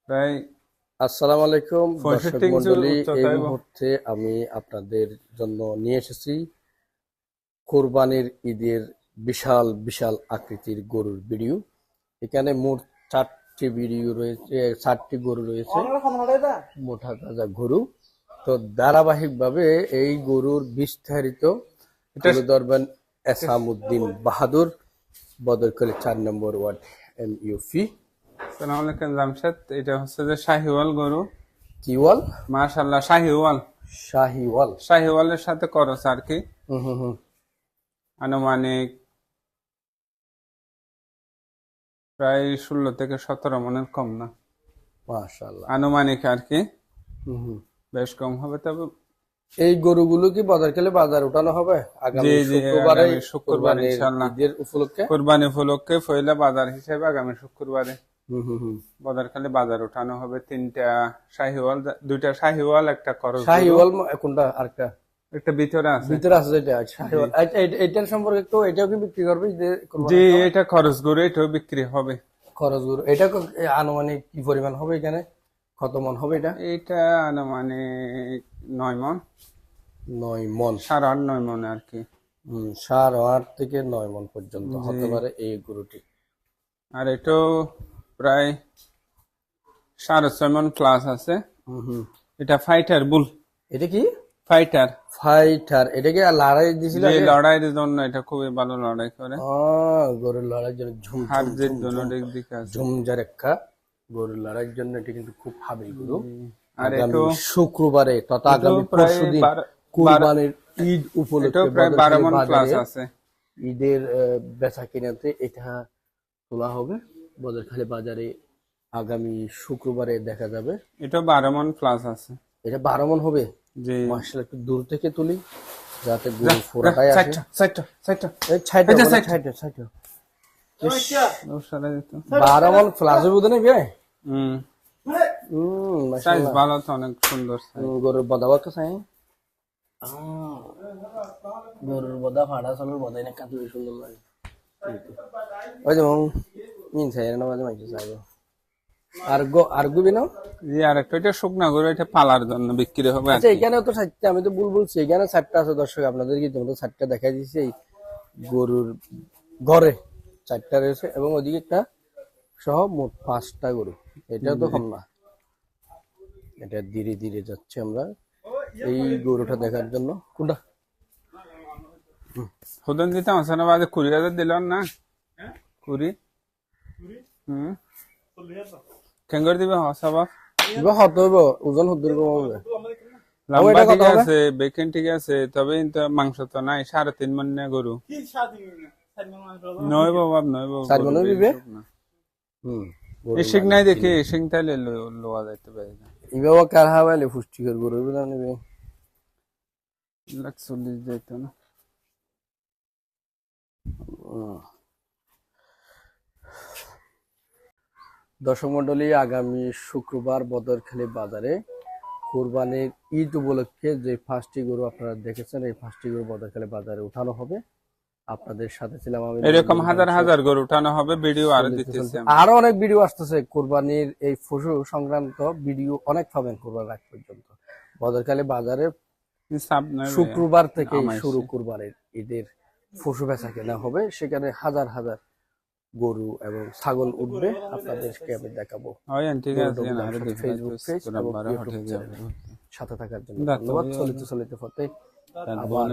প্রায় আসসালামু আলাইকুম দর্শক 65 ইঞ্চি মণ্ডলী, এই উচ্চতা এবং মুহূর্তে আমি আপনাদের জন্য নিয়ে এসেছি কোরবানির ঈদের বিশাল বিশাল আকৃতির গরুর ভিডিও। এখানে মোট 4টি ভিডিও রয়েছে, 4টি গরু রয়েছে, মোটা তাজা গরু। তো ধারাবাহিকভাবে এই গরুর বিস্তারিত তুলে ধরবেন এসামউদ্দিন বাহাদুর, বদরখালী 4 নম্বর ওয়ার্ড MUP। আসসালামু আলাইকুম জামশেদ। এটা হচ্ছে যে শাহিওয়াল গরু। কি ওয়াল? মাশাআল্লাহ, শাহিওয়াল। শাহিওয়াল। শাহিওয়ালের সাথে করস আর কি। হুম। আনুমানিক প্রায় 16 থেকে 17 মনের কম না, মাশাআল্লাহ। আনুমানিক আর কি, হুম। বেশ কম হবে। তবে এই গরুগুলো কি বদরখালী বাজার উঠানো হবে আগামী শুক্রবারে? আগামী শুক্রবার ইনশাআল্লাহ, ঈদের উপলক্ষে, কুরবানি উপলক্ষে পয়লা বাজার হিসেবে আগামী শুক্রবারে হুম। বদরখালী বাজার উঠানো হবে। 3টা শাহিওয়াল, 2টা শাহিওয়াল, একটা করস গরু। শাহিওয়াল কোনটা? আরেকটা একটা ভিতরে আছে। ভিতরে আছে যেটা শাহিওয়াল। এটার সম্পর্কে একটু, এটাও কি বিক্রি করবে ঈদের কুরবানি? জি, এটা খরচ গরু, এটাও বিক্রি হবে। খরচ গরু এটা আনুমানিক কি পরিমাণ হবে? এখানে কত মন হবে এটা? এটা আনুমানিক 9 মন, 9 মন, 8.5 9 মন আর কি। 8.5 থেকে 9 মন পর্যন্ত হতে পারে এই গরুটি। আর এটাও প্রায় 6.5 মন প্লাস আছে। হুম। এটা ফাইটার বুল। এটা কি ফাইটার? ফাইটার। এটা কি লড়াই দিছিল? যে লড়াইয়ের জন্য এটা খুবই ভালো লড়াই করে। গরুর লড়াইয়ের জন্য হার জিত দোনো দিকে আছে। ঝুমঝারেক্কা গরুর লড়াইয়ের জন্য এটি কিন্তু খুব হাবিল গরু। আর আগামী শুক্রবারে তথা আগামী পরশুদিন কুরবানির ঈদ উপলক্ষে প্রায় 12 মন প্লাস বাজারে আছে। ঈদের বেচা কিনাতে এটা তোলা হবে বদরখালী বাজারে। আগামী শুক্রবারে দেখা যাবে। এটা 12 মন প্লাস আছে। এটা 12 মন হবে। জি মাশাআল্লাহ, একটু দূর থেকে তুলি যাতে গরু ফোড়াটাই আসে। সাইটটা এই ছাইটা 12 মন প্লাস হবে বুঝে নেবে। সাইজ মাশাআল্লাহ, ভালো তো, অনেক সুন্দর সাইজ। গরুর বদা তো চাই। গরুর বদা ফাড়া চলুর বদাই না কাটলে সুন্দর লাগে। ওই যেমন মিন চাই না মাঝে মাঝে চাইবো। আর গুবি না। জি, আর একটা এটা শুকনা গরু, এটা পালার জন্য বিক্রি হবে। আচ্ছা, এখানেও তো 4টা, আমি তো ভুল বলছি, এখানে 4টা আছে। দর্শক আপনাদেরকে তোমাদের 4টা দেখাই দিয়েছি। এই গরুর ঘরে 4টা রয়েছে এবং ওদিকে একটা সহ মোট 5টা গরু। এটাও তো কম না। এটা ধীরে ধীরে যাচ্ছে আমরা এই গরুটা দেখার জন্য। কোনটা হুদন দিতাম আছে না, বাজে 20,000 দিলাম না? 20 কেঙ্গর দিবে হসাবা হত হইব ওজন হদ্দুর কম হবে। লম্বা ঠিক আছে, বেকেন ঠিক আছে, তবে কিন্তু মাংস তো নাই। 3.5 মন না গরু। নয় বাবা, নয় বাবা, 4 মন দিবে। এসিং নাই দেখি, এসিং তাইলে লোয়া যাইতে পারে না। ইবাবা কার হাওয়ালে পুষ্টিকর গরু না নেবে। 140 যাইতো না। দর্শক মন্ডলী, আগামী শুক্রবার বদরখালী বাজারে কুরবানির ঈদ উপলক্ষে যে 5টি গরু আপনারা দেখেছেন, এই 5টি গরু বদরখালী বাজারে উঠানো হবে। আপনাদের সাথে ছিলাম আমি। এরকম হাজার হাজার গরু উঠানো হবে, ভিডিও আরো দিতেছি। আরো অনেক ভিডিও আসতেছে কুরবানির এই পশু সংক্রান্ত ভিডিও অনেক পাবেন কুরবানির আগ পর্যন্ত। বদরখালী বাজারে শুক্রবার থেকে শুরু কুরবানির ঈদের পশু বেচা কেনা হবে। সেখানে হাজার হাজার গরু এবং ছাগল উঠবে, আপনাদেরকে আমি দেখাবো। ফেসবুক পেজ এবং ইউটিউব চ্যানেলে সাথে থাকার জন্য ধন্যবাদ। চলিতে পথে আবার